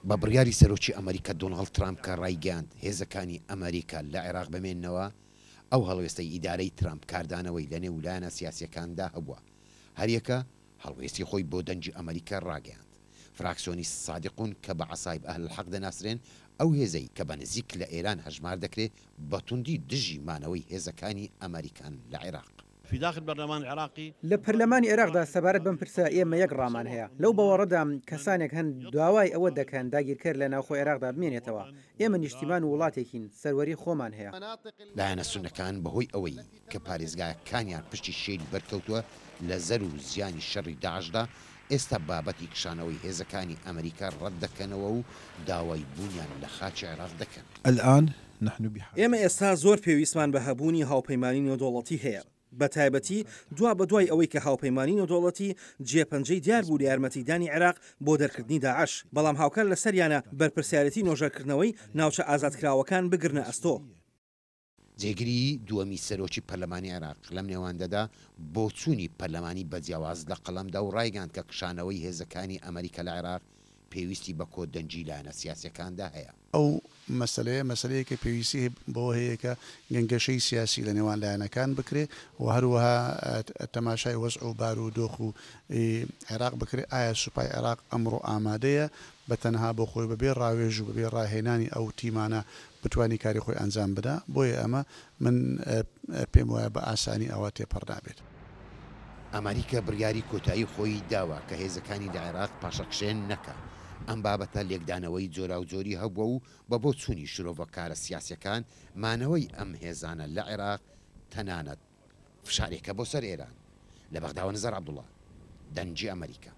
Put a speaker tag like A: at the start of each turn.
A: بە بڕیاری سەرۆکی ئەمریکا دۆناڵد ترامپ کە ڕایگەاند هێزەکانی ئەمریکا لە عێراق بمێننەوە، ئەو هەڵوێستەی ئیدارەی ترامپ کاردانەوەی لە نێو لایەنە سیاسیەکاندا هەبووە. هەریەکە هەڵوێستی خۆی بۆ دەنجی ئەمریکا ڕاگەاند. فراکسیۆنی سادقون کە بە عەسایب ئەهل الحەق دەناسرێن، ئەو هێزەی کە بە نزیک لە ئێران هەژمار دەکرێت بە توندی دژی مانەوەی هێزەکانی ئەمریکان لە عێراق.
B: في داخل البرلمان العراقي
C: لە پەرلەمانی عێراقدا سەبارەت بەم پرسە ئێمە یەک ڕامان هەیە. لەو باوەڕەدا کەسانێک هەن داوای ئەوە دەکەن داگیرکەر لە ناوخۆی عێراقدا بمێنێتەوە. ئێمە نیشتیمان وڵاتێکین، سەروەری خۆمان هەیە.
A: لایەنە سونەکان بەهۆی ئەوەی کە پارێزگایەکانیان پشتی شێری بەرکەوتووە لە زەر و زیانی شەڕی داعشدا، ئێستا بابەتی کشانەوەی هێزەکانی ئەمریکا ڕەت دەکەنەوە و داوای بوونیان لە خاچی عێراق دەکەن.
D: ئێمە ئێستا زۆر پێویستمان بە هەبوونی هاوپەیمانی نێودەوڵەتی هەیە. بە تایبەتی دوا بە دوای ئەوەی کە هاوپەیمانی نێودەوڵەتی جێپەنجەی دیار بوو لە یارمەتیدانی عێراق بۆ دەرکردنی داعش، بەڵام هاوکار لەسەریانە بەرپرسیارەتی نۆژەرکردنەوەی ناوچە ئازادکراوەکان بگرنە ئەستۆ.
A: جێگیری دووەمی سەرۆکی پەرلەمانی عێراق لەم نێواندەدا بۆ چوونی پەرلەمانی بەجیاواز لە قەڵەمدا و ڕایگەاند کە کشانەوەی هێزەکانی ئەمریکا لە عێراق پێویستی بە کۆدەنجی لایەنە سیاسیەکاندا هەیە.
E: ئەو مەسلەیەکە پێویستی بۆ هەیە کە گەنگەشەی سیاسی لە نێوان لایەنەکان بکرێ و هەروەها تەماشای وەزع و بارودۆخ و عێراق بکرێ. ئایا سوپای عێراق ئەمڕۆ ئامادەیە بە تەنها بۆ خۆی بەبێ ڕاوێژ و بەبێ ڕاهێنانی ئەو تیمانە بتوانی کاری خۆی ئەنجام بدا؟ بۆیە ئەمە من پێم وایە بە ئاسانی ئەوە تێپەڕ نابێت.
A: ئەمریکا بڕیاری کۆتایی خۆی داوە کە هێزەکانی لە عێراق پاشەکشێن نەکە. ئەم بابەتە لێکدانەوەی جۆرا و جۆری هەبووە و بە بۆ چوونی شرۆڤەکارە سیاسیەکان مانەوەی ئەم هێزانە لە عێراق تەنانەت فشارێکە بۆ سەر ئێران. لە بەغداوە نزار عەبدوڵڵا، دەنجی ئەمریکا.